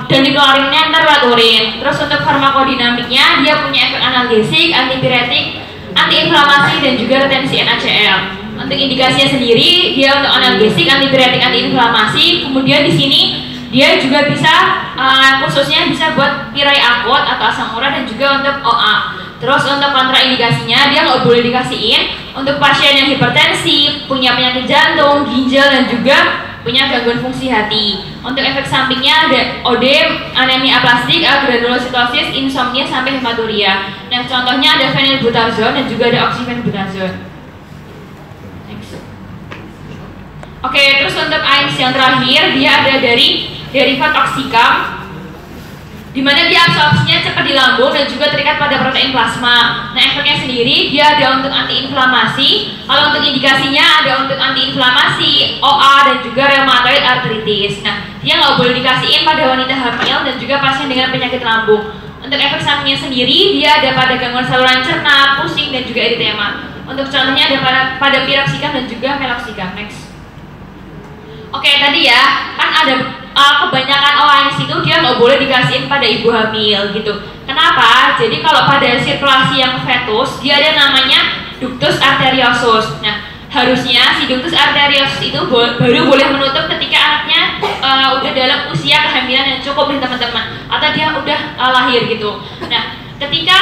dan dikeluarinnya ntar lewat urin. Terus untuk farmakodinamiknya dia punya efek analgesik, antipiretik, antiinflamasi, dan juga retensi NaCl. Untuk indikasinya sendiri dia untuk analgesik, antipiretik, antiinflamasi. Kemudian di sini dia juga bisa khususnya bisa buat tiroid akut atau asam urat dan juga untuk OA. Terus untuk kontraindikasinya dia nggak boleh dikasihin untuk pasien yang hipertensi, punya penyakit jantung, ginjal, dan juga punya gangguan fungsi hati. Untuk efek sampingnya ada odem, anemia aplastik, agranulositosis, insomnia, sampai hematuria. Nah, contohnya ada phenylbutazone dan juga ada oxyphenbutazone. Next. Oke, terus untuk AINS yang terakhir dia ada dari derivat oksikam, di mana dia absorpsinya cepat di lambung dan juga terikat pada protein plasma. Nah, efeknya sendiri dia ada untuk antiinflamasi. Kalau untuk indikasinya ada untuk antiinflamasi, OA, dan juga rheumatoid arthritis. Nah, dia nggak boleh dikasihin pada wanita hamil dan juga pasien dengan penyakit lambung. Untuk efek sampingnya sendiri dia ada pada gangguan saluran cerna, pusing, dan juga eritema. Untuk contohnya ada pada piroxicam dan juga meloxicam. Next. Oke, tadi ya kan ada kebanyakan OANS itu dia nggak boleh dikasihin pada ibu hamil gitu. Kenapa? Jadi kalau pada sirkulasi yang fetus dia ada namanya ductus arteriosus. Nah, harusnya si ductus arteriosus itu baru boleh menutup ketika anaknya udah dalam usia kehamilan yang cukup nih teman-teman, atau dia udah lahir gitu. Nah, ketika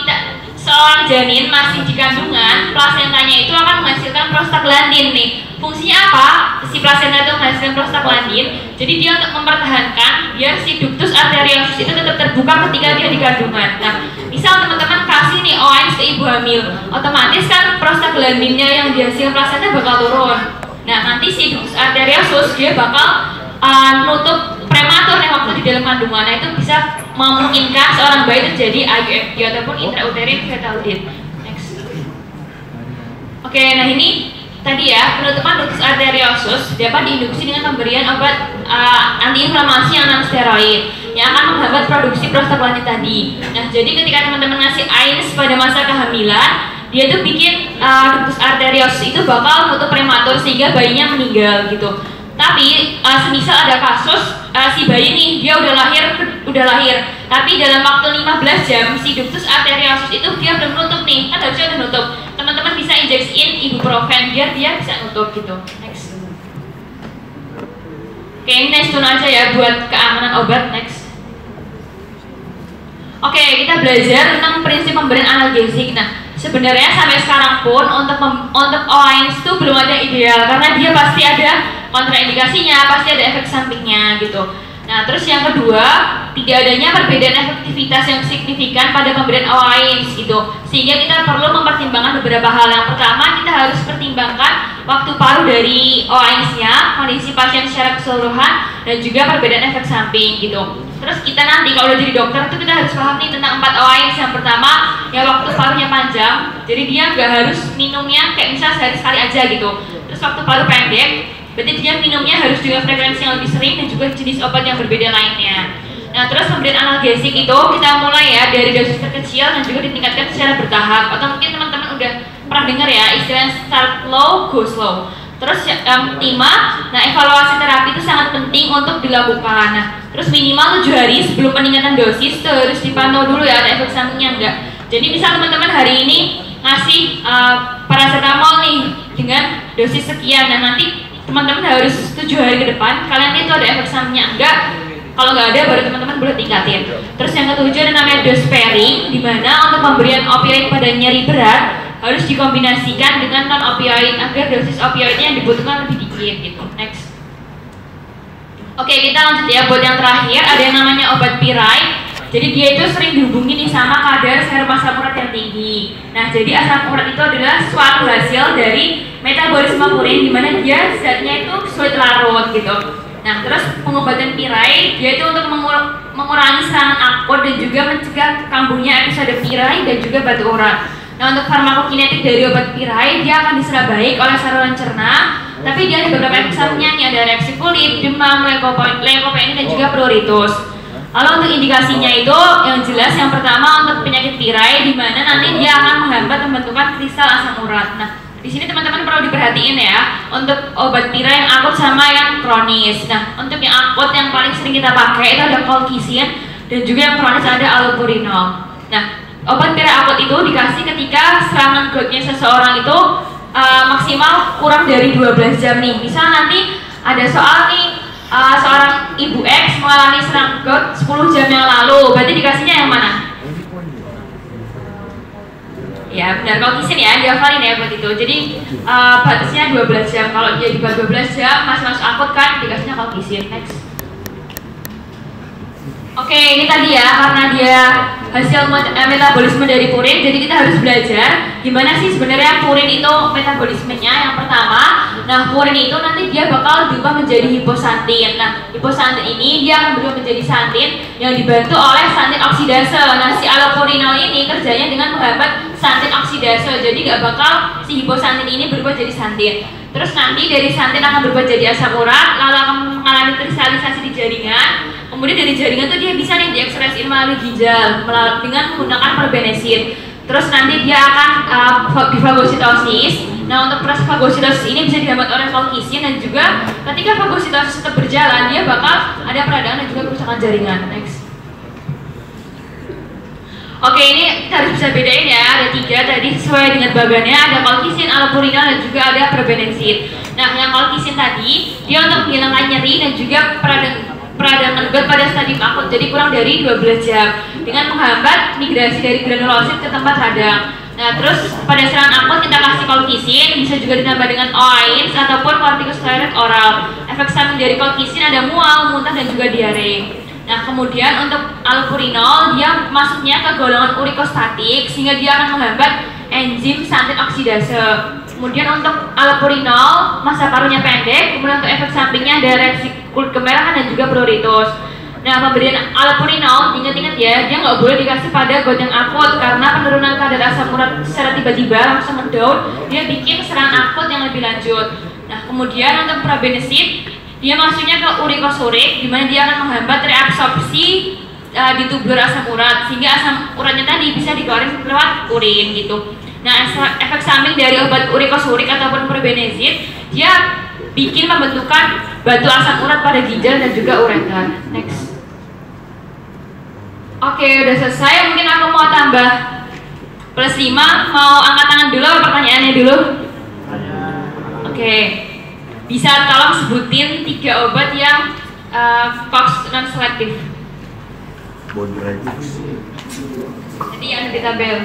kita seorang janin masih di kandungan, plasentanya itu akan menghasilkan prostaglandin nih. Fungsinya apa? Si plasenta itu menghasilkan prostaglandin. Jadi dia untuk mempertahankan biar si ductus arteriosus itu tetap terbuka ketika dia di kandungan. Nah, misal teman-teman kasih nih OANS ke ibu hamil, otomatis kan prostaglandinnya yang dihasilkan plasenta bakal turun. Nah, nanti si ductus arteriosus dia bakal nutup prematur nih waktu di dalam kandungan. Nah, itu bisa memungkinkan seorang bayi terjadi IUFD ataupun intrauterine fetal death. Next. Oke, nah ini tadi ya, penutupan ductus arteriosus dapat diinduksi dengan pemberian obat antiinflamasi yang non steroid yang akan menghambat produksi prostaglandin tadi. Nah, jadi ketika teman-teman ngasih AINS pada masa kehamilan, dia tuh bikin ductus arteriosus itu bakal nutup prematur sehingga bayinya meninggal gitu. Tapi semisal ada kasus si bayi nih dia udah lahir, tapi dalam waktu 15 jam si ductus arteriosus itu dia belum nutup nih, kan harusnya udah nutup. Teman-teman bisa injeksiin ibuprofen biar dia bisa nutup gitu. Next. Oke, ini next tune aja ya buat keamanan obat. Next. Oke, kita belajar tentang prinsip pemberian analgesik. Nah, sebenarnya sampai sekarang pun untuk OAINS itu belum ada ideal karena dia pasti ada kontraindikasinya, pasti ada efek sampingnya gitu. Nah, terus yang kedua, tidak adanya perbedaan efektivitas yang signifikan pada pemberian OAINS gitu. Sehingga kita perlu mempertimbangkan beberapa hal. Yang pertama, kita harus pertimbangkan waktu paruh dari OAINS-nya, kondisi pasien secara keseluruhan, dan juga perbedaan efek samping gitu. Terus kita nanti kalau udah jadi dokter itu kita harus paham nih tentang 4 OAINS. Yang pertama, ya waktu paruhnya panjang, jadi dia nggak harus minumnya kayak misal sehari sekali aja gitu. Terus waktu paruh pendek, berarti dia minumnya harus dengan frekuensi yang lebih sering dan juga jenis obat yang berbeda lainnya. Nah, terus pemberian analgesik itu kita mulai ya dari dosis terkecil dan juga ditingkatkan secara bertahap. Atau mungkin teman-teman udah pernah dengar ya istilah start low, go slow. Terus yang kelima, nah evaluasi terapi itu sangat penting untuk dilakukan. Nah, terus minimal 7 hari sebelum peningkatan dosis itu harus dipantau dulu ya ada efek sampingnya enggak. Jadi misal teman-teman hari ini ngasih paracetamol nih dengan dosis sekian, nah nanti teman-teman harus 7 hari ke depan kalian itu ada efek sampingnya enggak. Kalau nggak ada baru teman-teman boleh tingkatin. Terus yang ketujuh ada namanya dose pairing, di mana untuk pemberian opioid pada nyeri berat harus dikombinasikan dengan non opioid agar dosis opioidnya yang dibutuhkan lebih dikit gitu. Next. Oke, kita lanjut ya buat yang terakhir ada yang namanya obat pirai. Jadi dia itu sering dihubungi nih sama kadar serum asam urat yang tinggi. Nah, jadi asam urat itu adalah suatu hasil dari metabolisme purin di mana dia zatnya itu sulit larut gitu. Nah, terus pengobatan pirai dia itu untuk mengurangi serangan akut dan juga mencegah kambuhnya episode pirai dan juga batu urat. Nah, untuk farmakokinetik dari obat pirai dia akan diserap baik oleh saluran cerna, tapi dia ada beberapa efek sampingnya nih, ada reaksi kulit, demam, leukopenia dan juga pruritus. Lalu untuk indikasinya itu yang jelas yang pertama untuk penyakit tirai di mana nanti dia akan menghambat pembentukan kristal asam urat. Nah, di sini teman-teman perlu diperhatiin ya untuk obat tirai yang akut sama yang kronis. Nah, untuk yang akut yang paling sering kita pakai itu ada colchicine dan juga yang kronis ada allopurinol. Nah, obat tirai akut itu dikasih ketika serangan goutnya seseorang itu maksimal kurang dari 12 jam nih. Misal nanti ada soal nih seorang ibu X mengalami serangan gout 10 jam yang lalu, berarti dikasihnya yang mana? Ya benar, colchicine ya, dihafalin ya buat itu. Jadi batasnya 12 jam, kalau dia di bawah 12 jam masih masuk akut kan dikasihnya colchicine. Next. Oke, ini tadi ya karena dia hasil metabolisme dari purin, jadi kita harus belajar gimana sih sebenarnya purin itu metabolismenya. Yang pertama, nah purin itu nanti dia bakal diubah menjadi hiposantin. Nah, hiposantin ini dia akan berubah menjadi santin yang dibantu oleh santin oksidase. Nah, si allopurinol ini kerjanya dengan menghambat santin oksidase, jadi nggak bakal si hiposantin ini berubah jadi santin. Terus nanti dari santin akan berubah jadi asam urat, lalu akan mengalami kristalisasi di jaringan. Kemudian dari jaringan tuh dia bisa nih diekspresiin melalui ginjal dengan menggunakan perbenesin. Terus nanti dia akan difagositosis. Nah, untuk proses fagositosis ini bisa dihambat oleh colchicine dan juga ketika fagositosis tetap berjalan dia bakal ada peradangan dan juga kerusakan jaringan. Next. Oke, ini kita harus bisa bedain ya, ada 3 tadi sesuai dengan bagannya, ada colchicine, allopurinol dan juga ada perbenesin. Nah, yang colchicine tadi dia untuk menghilangkan nyeri dan juga peradangan gout pada stadium akut, jadi kurang dari 12 jam dengan menghambat migrasi dari granulosit ke tempat radang. Nah, terus pada serangan akut kita kasih colchicine, bisa juga ditambah dengan OAINS ataupun corticosteroid oral. Efek samping dari colchicine ada mual, muntah dan juga diare. Nah, kemudian untuk allopurinol dia masuknya ke golongan urikostatik sehingga dia akan menghambat enzim santin oksidase. Kemudian untuk allopurinol masa paruhnya pendek, kemudian untuk efek sampingnya ada reaksi kulit kemerahan dan juga pruritus. Nah, pemberian allopurinol ingat-ingat ya, dia nggak boleh dikasih pada gout yang akut karena penurunan kadar asam urat secara tiba-tiba langsung mendown, dia bikin serangan akut yang lebih lanjut. Nah, kemudian untuk probenesin dia masuknya ke urikosurik, di mana dia akan menghambat reabsorpsi di tubular asam urat sehingga asam uratnya tadi bisa dikeluarin lewat urin gitu. Nah, efek samping dari obat urikosurik ataupun probenesin dia bikin pembentukan batu asam urat pada ginjal dan juga ureter. Next. Oke, udah selesai. Mungkin aku mau tambah plus 5. Mau angkat tangan dulu atau pertanyaannya dulu? Oke. Bisa tolong sebutin 3 obat yang COX non selektif. Jadi yang ada di tabel.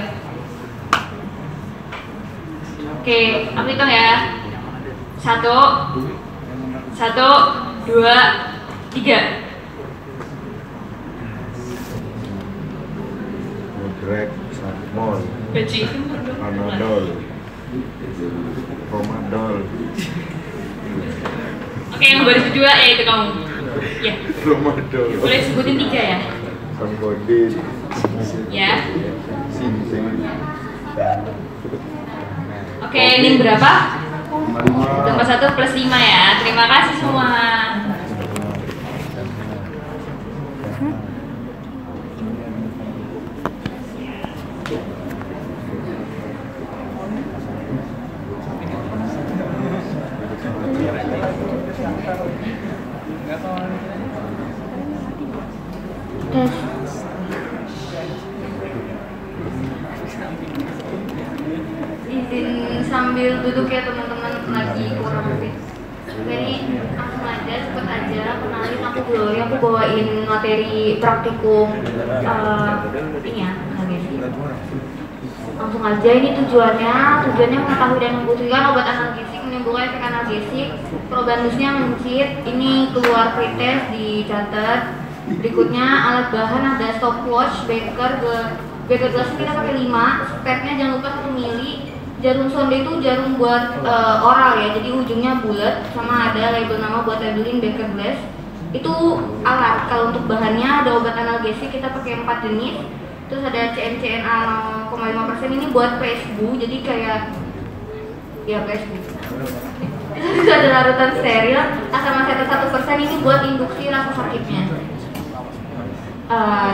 Oke, aku hitung ya. 1, 2, 3. Modrek, Satmol, Beci. Panadol, Romadol. Oke, yang baris kedua ya itu kamu. Ya. Romadol. Boleh sebutin 3 ya? Samkodin. Ya. Sinsing. Oke, ini berapa? 5. Tambah 1 plus 5 ya. Terima kasih semua. Izin sambil duduk ya teman-teman, lagi kurang lebih. Jadi langsung aja, cepet aja. Kenalin aku Gloria, aku bawain materi praktikum ini ya, analgesia. Langsung aja, ini tujuannya mengetahui dan membuktikan obat analgesik menimbulkan efek analgesik. Probandusnya mencit, ini keluar pretest dicatat. Berikutnya alat bahan ada stopwatch, beker gelas kita pakai 5, speknya jangan lupa 1 mili. Jarum sonde itu jarum buat oral ya, jadi ujungnya bulat, sama ada label nama buat labeling beker glass. Itu alat. Kalau untuk bahannya ada obat analgesik kita pakai 4 jenis. Terus ada CNCNA 0,5%, ini buat PSBU, jadi kayak ya PSBU. Itu ada larutan steril, asam asetat 1%, ini buat induksi rasa sakitnya.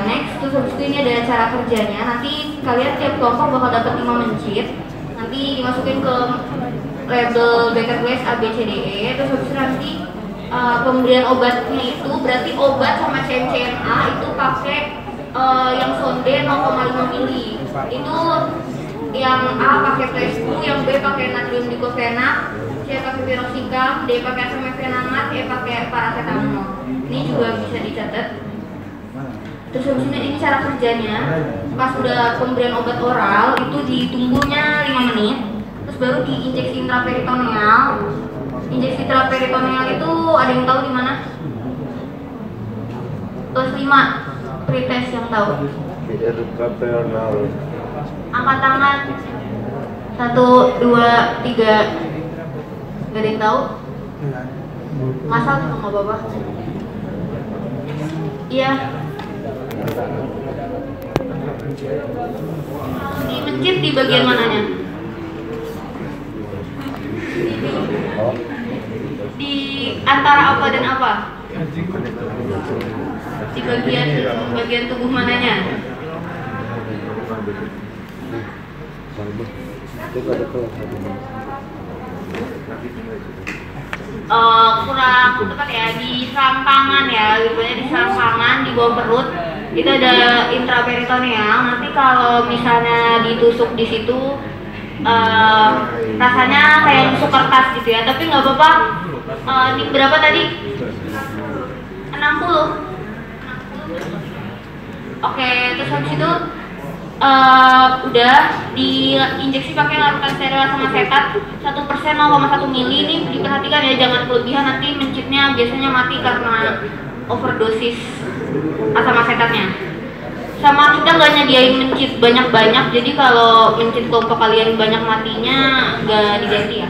Next, terus habis itu ini ada cara kerjanya. Nanti kalian tiap kelompok bakal dapat 5 mencit. Nanti dimasukin ke label Becker Glass A, B, C, D, E. Terus habis itu nanti pemberian obatnya itu berarti obat sama CNCNA itu pakai yang sonde 0,5 mili. Itu yang A pakai Presbu, yang B pakai natrium diklofenak, C pakai piroxicam, D pakai asamefenamat, E pakai paracetamol. Ini juga bisa dicatat. Terus habis ini cara kerjanya, pas udah pemberian obat oral itu ditunggunya 5 menit, terus baru diinjeksi intraperitoneal. Injeksi intraperitoneal itu ada yang tahu di mana? Plus 5 pretest yang tahu. Intraperitoneal. Angkat tangan. 1, 2, 3. Gak ada yang tahu? Ngasal juga nggak apa-apa. Iya. Dimencit di bagian mananya? Di antara apa dan apa? Di bagian tubuh mananya? Kurang tepat ya, di selangkangan ya, lebih di selangkangan, di bawah perut itu ada intraperitoneal. Nanti kalau misalnya ditusuk di situ rasanya kayak tusuk kertas gitu ya, tapi nggak apa-apa. Ini berapa tadi? 60. Oke, terus habis itu udah diinjeksi pakai larutan steril sama asetat 1%, 0,1 mili. Ini diperhatikan ya, jangan kelebihan, nanti mencitnya biasanya mati karena overdosis asam asetatnya. Sama kita nggak nyediain mencit banyak-banyak, jadi kalau mencit kelompok kalian banyak matinya nggak diganti ya.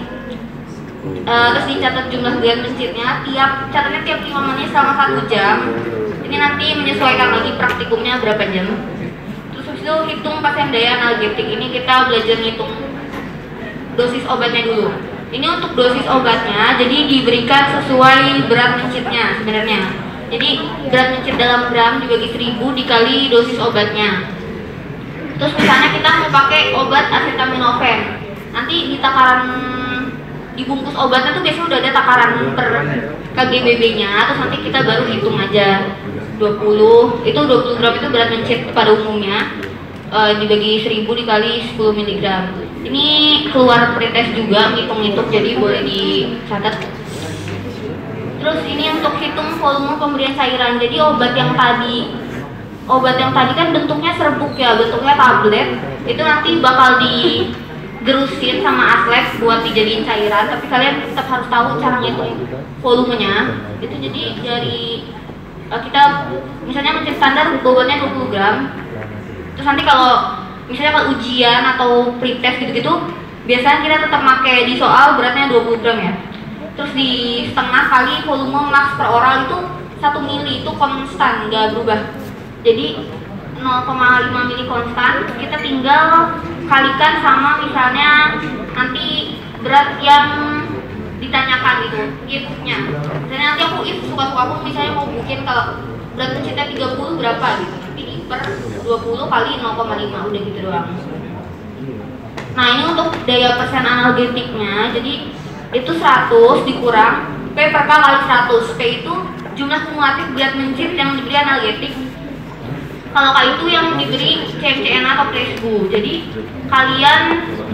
Terus dicatat jumlah gram mencitnya, catatnya tiap 5 menit selama 1 jam. Ini nanti menyesuaikan lagi praktikumnya berapa jam. Itu hitung pasien daya analgetik. Ini kita belajar ngitung dosis obatnya dulu. Ini untuk dosis obatnya, jadi diberikan sesuai berat mencitnya sebenarnya. Jadi berat mencit dalam gram dibagi 1000 dikali dosis obatnya. Terus misalnya kita mau pakai obat acetaminophen, nanti di takaran dibungkus obatnya tuh biasanya udah ada takaran per KGBB-nya, terus nanti kita baru hitung aja 20 gram itu berat mencit pada umumnya, dibagi 1000 dikali 10 mg. Ini keluar pretest juga ngitung-ngitung, jadi boleh dicatat. Terus ini untuk hitung volume pemberian cairan. Jadi obat yang tadi kan bentuknya serbuk ya, bentuknya tablet. Itu nanti bakal digerusin sama atlet buat dijadiin cairan, tapi kalian tetap harus tahu cara ngitung volumenya. Itu jadi dari kita misalnya mencit standar bobotnya 20 gram. Terus nanti kalau misalnya kalau ujian atau pretest gitu-gitu, biasanya kita tetap pakai di soal beratnya 20 gram ya. Terus di setengah kali volume max per oral itu 1 mili, itu konstan, nggak berubah. Jadi 0,5 mili konstan, kita tinggal kalikan sama misalnya nanti berat yang ditanyakan gitu, if-nya. Misalnya nanti aku if suka-suka aku misalnya mau bikin kalau berat mencitnya 30 berapa gitu, nanti di per 20 kali 0,5, udah gitu doang. Nah ini untuk daya persen analgetiknya, jadi itu 100 dikurang P per K kali 100. P itu jumlah kumulatif berat mencit yang diberi analgetik. Kalau K itu yang diberi CMCN atau placebo. Jadi kalian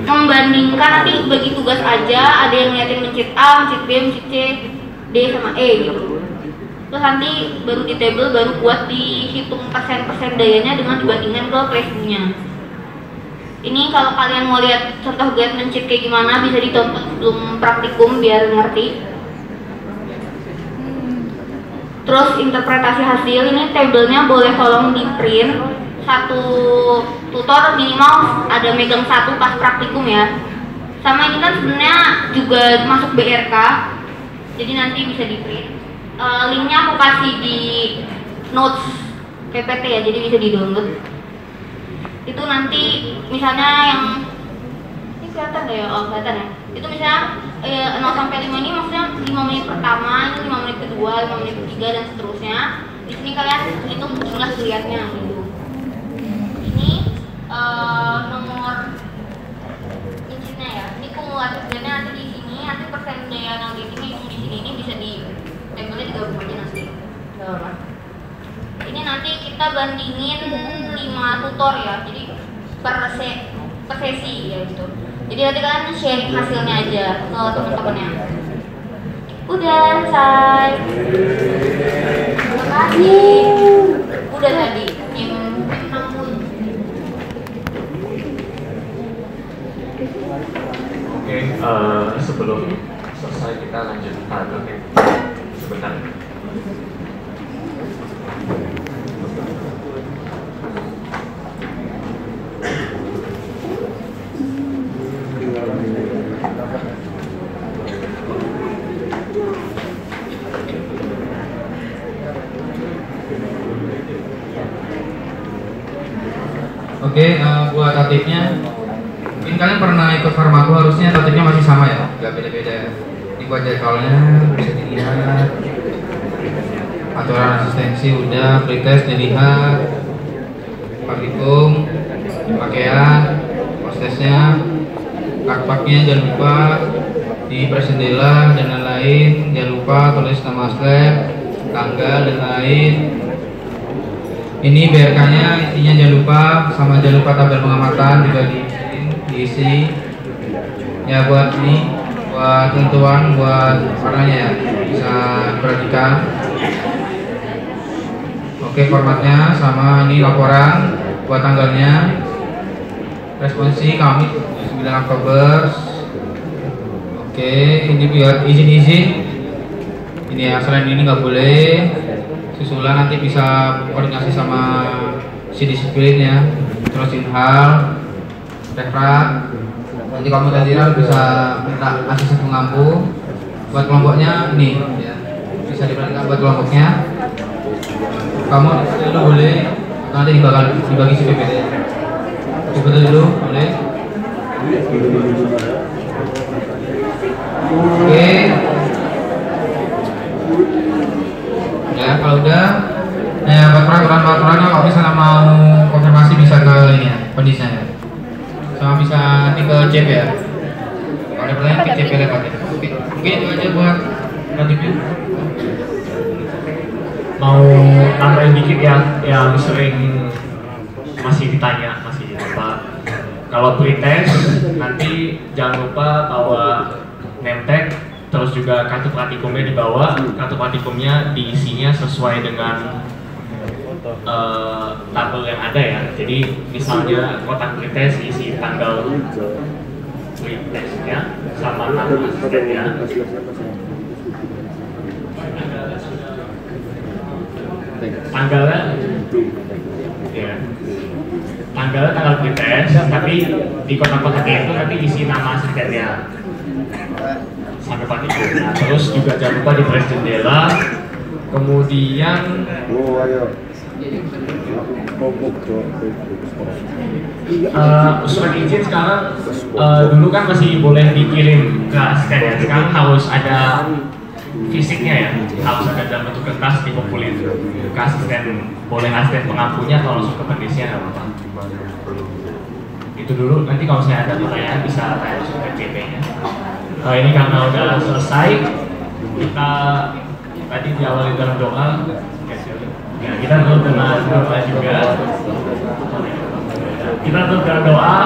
membandingkan, nanti bagi tugas aja, ada yang ngeliatin mencit A, mencit B, mencit C, D sama E gitu. Terus nanti baru di table baru buat dihitung persen-persen dayanya dengan dibandingkan ke placebo-nya. Ini kalau kalian mau lihat contoh berat mencit kayak gimana, bisa ditonton sebelum praktikum biar ngerti. Terus interpretasi hasil, ini tabelnya boleh tolong di print. Satu tutor minimal ada megang 1 pas praktikum ya. Sama ini kan sebenarnya juga masuk BRK, jadi nanti bisa di print. Linknya aku kasih di notes PPT ya, jadi bisa di download. Itu nanti misalnya yang ini kelihatan nggak ya? Oh kelihatan ya. Itu misalnya 0 sampai 5 ini maksudnya 5 menit pertama, ini 5 menit kedua, 5 menit ketiga dan seterusnya. Di sini kalian hitung jumlah geliatnya gitu. Ini nomor incidnya ya. Ini kumulatif geliatnya nanti di sini, nanti persen daya analgetiknya hitung di sini. Ini bisa di tabelnya digabung aja nanti. Ini nanti kita bandingin 5 tutor ya, jadi per sesi ya gitu. Jadi nanti kalian sharing hasilnya aja ke teman-temannya. Udah selesai. Terima kasih. Udah tadi jam 60. Oke, sebelum selesai kita lanjutkan. Oke, sebentar. Oke, buat tatipnya, mungkin kalian pernah ikut farmaku, harusnya tatipnya masih sama ya, nggak beda-beda ya. Ini buat jadwalnya bisa dilihat, aturan asistensi udah, pretest dilihat, praktikum, pakaian, postesnya, kakpaknya jangan lupa di presendela dan lain-lain, jangan lupa tulis nama lab, tanggal dan lain. Ini BRK-nya isinya jangan lupa, sama jangan lupa tabel pengamatan juga diisi. Ya buat ini, buat tentuan, buat warnanya ya, bisa diperhatikan. Oke, formatnya sama, ini laporan buat tanggalnya. Responsi kami 9 Oktober. Oke, ini buat izin-izin. Ini ya, selain ini nggak boleh. Susulan nanti bisa koordinasi sama si disiplin ya, terus hal refrat. Nanti kamu tadi bisa minta asisten pengampu. Buat kelompoknya ini ya, bisa diperhatikan buat kelompoknya. Kamu dulu boleh, nanti dibagi si PPT. Coba dulu boleh. Oke. Ya kalau udah ya peraturannya kalau misalnya mau konfirmasi bisa ke ini ya, kondisinya ya. Sama bisa nanti ke chat ya. Kalau ada pertanyaan PCP lewat ya. Oke, mungkin itu aja buat lanjutnya. Mau tambahin dikit ya, yang sering masih ditanya, masih apa? Kalau pretest nanti jangan lupa bawa name tag, terus juga kartu praktikumnya dibawa. Kartu praktikumnya diisinya sesuai dengan tabel yang ada ya. Jadi misalnya kotak pretest isi tanggal pretestnya sama nama asistennya. Tanggalnya ya, tanggal pretest, tapi di kotak-kotaknya itu nanti isi nama asistennya sampai praktikum. Nah, terus juga jangan lupa di press jendela. Kemudian surat izin sekarang dulu kan masih boleh dikirim ke asisten ya, sekarang harus ada fisiknya ya, harus ada dalam bentuk kertas dikumpulin ke asisten. Boleh asisten pengampunya atau langsung ke penulisnya nggak apa-apa. Itu dulu, nanti kalau saya ada pertanyaan bisa tanya langsung ke CP-nya. Ini karena udah selesai, kita tadi diawali dalam doa. Ya, kita tutup dengan doa juga. Kita tutup dengan doa.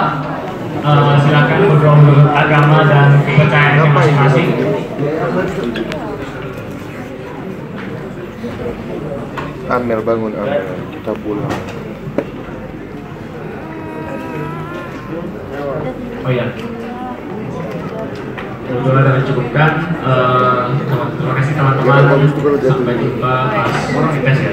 Silakan berdoa menurut agama dan kepercayaan masing-masing. Amel bangun Amel, kita pulang. Oh iya. Doa sudah dicukupkan. Terima kasih teman-teman. Sampai jumpa pas tes ya.